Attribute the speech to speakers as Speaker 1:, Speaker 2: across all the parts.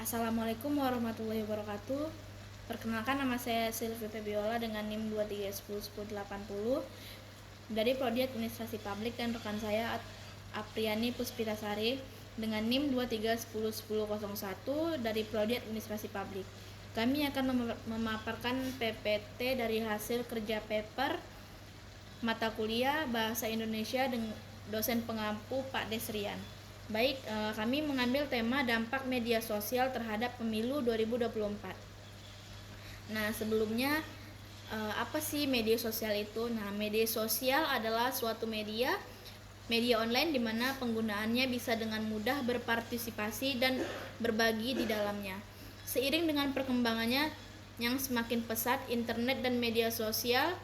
Speaker 1: Assalamualaikum warahmatullahi wabarakatuh. Perkenalkan, nama saya Sylvia Febiola dengan NIM 23101080 dari Prodi Administrasi Publik, dan rekan saya Apriani Puspitasari dengan NIM 23101001 dari Prodi Administrasi Publik. Kami akan memaparkan PPT dari hasil kerja paper mata kuliah Bahasa Indonesia dengan dosen pengampu Pak Desrian. Baik, kami mengambil tema dampak media sosial terhadap pemilu 2024. Nah, sebelumnya apa sih media sosial itu? Nah, media sosial adalah suatu media online di mana penggunaannya bisa dengan mudah berpartisipasi dan berbagi di dalamnya. Seiring dengan perkembangannya yang semakin pesat, internet dan media sosial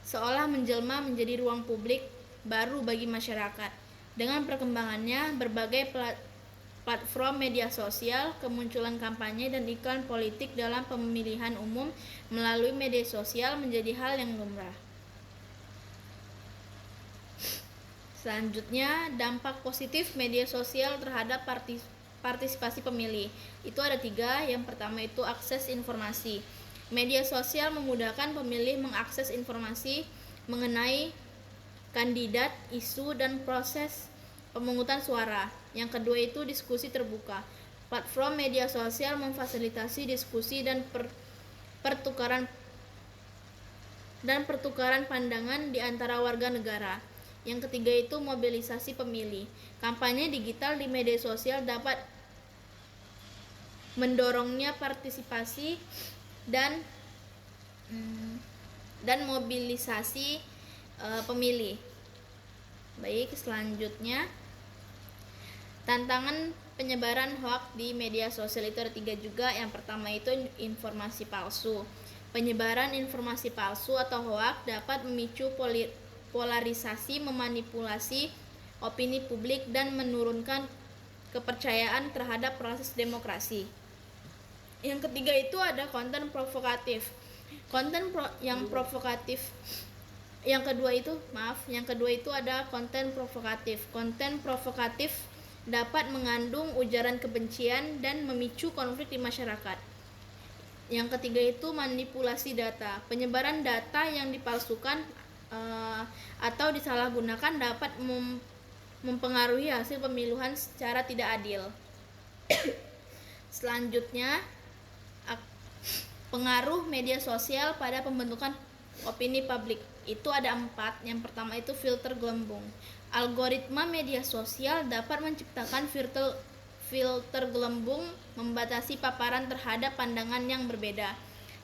Speaker 1: seolah menjelma menjadi ruang publik baru bagi masyarakat. Dengan perkembangannya berbagai platform media sosial, kemunculan kampanye dan iklan politik dalam pemilihan umum melalui media sosial menjadi hal yang lumrah. Selanjutnya, dampak positif media sosial terhadap partisipasi pemilih. Itu ada 3. Yang pertama itu akses informasi. Media sosial memudahkan pemilih mengakses informasi mengenai kandidat, isu, dan proses pemungutan suara. Yang kedua itu diskusi terbuka. Platform media sosial memfasilitasi diskusi dan pertukaran pandangan di antara warga negara. Yang ketiga itu mobilisasi pemilih. Kampanye digital di media sosial dapat mendorongnya partisipasi dan mobilisasi pemilih. Baik, selanjutnya tantangan penyebaran hoaks di media sosial itu ada 3 juga. Yang pertama itu informasi palsu. Penyebaran informasi palsu atau hoaks dapat memicu polarisasi, memanipulasi opini publik, dan menurunkan kepercayaan terhadap proses demokrasi. Yang ketiga itu ada konten provokatif. Yang kedua itu ada konten provokatif. Konten provokatif dapat mengandung ujaran kebencian dan memicu konflik di masyarakat. Yang ketiga itu manipulasi data. Penyebaran data yang dipalsukan atau disalahgunakan dapat mempengaruhi hasil pemilihan secara tidak adil. Selanjutnya, pengaruh media sosial pada pembentukan opini publik. Itu ada 4. Yang pertama itu filter gelembung. Algoritma media sosial dapat menciptakan filter gelembung, membatasi paparan terhadap pandangan yang berbeda.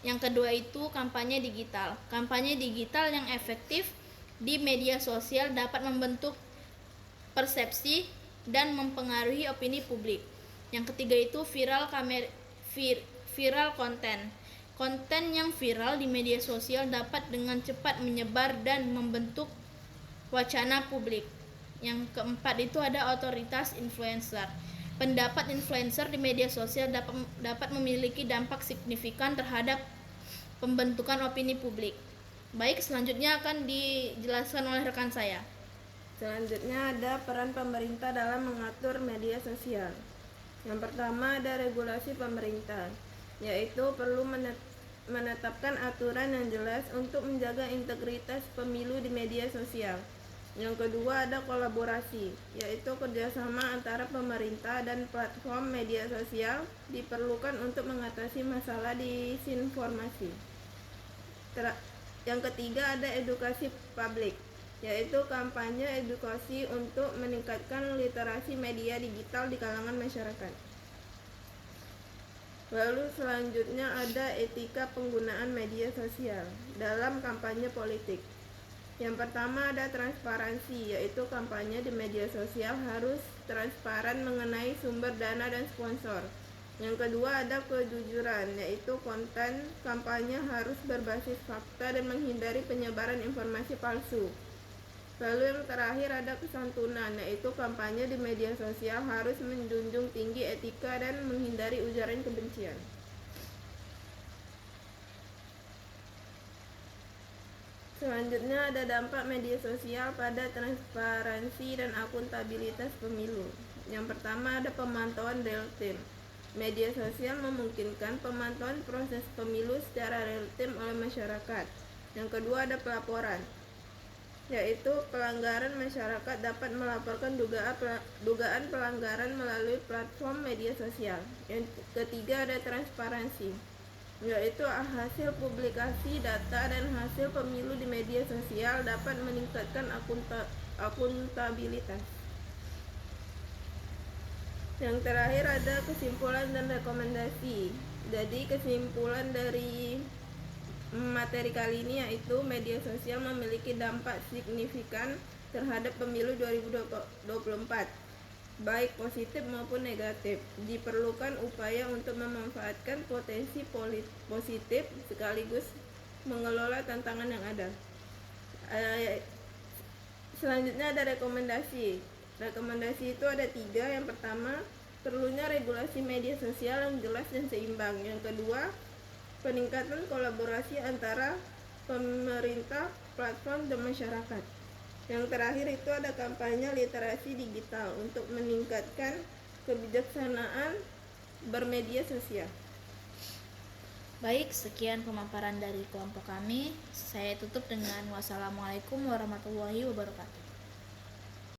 Speaker 1: Yang kedua itu kampanye digital. Kampanye digital yang efektif di media sosial dapat membentuk persepsi dan mempengaruhi opini publik. Yang ketiga itu viral konten. Konten yang viral di media sosial dapat dengan cepat menyebar dan membentuk wacana publik. Yang keempat itu ada otoritas influencer. Pendapat influencer di media sosial dapat memiliki dampak signifikan terhadap pembentukan opini publik. Baik, selanjutnya akan dijelaskan oleh rekan saya.
Speaker 2: Selanjutnya ada peran pemerintah dalam mengatur media sosial. Yang pertama ada regulasi pemerintah, yaitu perlu menetapkan aturan yang jelas untuk menjaga integritas pemilu di media sosial. Yang kedua ada kolaborasi, yaitu kerjasama antara pemerintah dan platform media sosial diperlukan untuk mengatasi masalah disinformasi. Yang ketiga ada edukasi publik, yaitu kampanye edukasi untuk meningkatkan literasi media digital di kalangan masyarakat. Lalu selanjutnya ada etika penggunaan media sosial dalam kampanye politik. Yang pertama ada transparansi, yaitu kampanye di media sosial harus transparan mengenai sumber dana dan sponsor. Yang kedua ada kejujuran, yaitu konten kampanye harus berbasis fakta dan menghindari penyebaran informasi palsu. Lalu yang terakhir ada kesantunan, yaitu kampanye di media sosial harus menjunjung tinggi etika dan menghindari ujaran kebencian. Selanjutnya ada dampak media sosial pada transparansi dan akuntabilitas pemilu. Yang pertama ada pemantauan real time. Media sosial memungkinkan pemantauan proses pemilu secara real-time oleh masyarakat. Yang kedua ada pelaporan, yaitu pelanggaran masyarakat dapat melaporkan dugaan pelanggaran melalui platform media sosial. Yang ketiga ada transparansi, yaitu hasil publikasi data dan hasil pemilu di media sosial dapat meningkatkan akuntabilitas. Yang terakhir ada kesimpulan dan rekomendasi. Jadi kesimpulan dari materi kali ini yaitu media sosial memiliki dampak signifikan terhadap pemilu 2024, baik positif maupun negatif. Diperlukan upaya untuk memanfaatkan potensi positif sekaligus mengelola tantangan yang ada. Selanjutnya ada rekomendasi. Rekomendasi itu ada 3. Yang pertama, perlunya regulasi media sosial yang jelas dan seimbang. Yang kedua, peningkatan kolaborasi antara pemerintah, platform, dan masyarakat. Yang terakhir itu ada kampanye literasi digital untuk meningkatkan kebijaksanaan bermedia sosial.
Speaker 1: Baik, sekian pemaparan dari kelompok kami. Saya tutup dengan wassalamualaikum warahmatullahi wabarakatuh.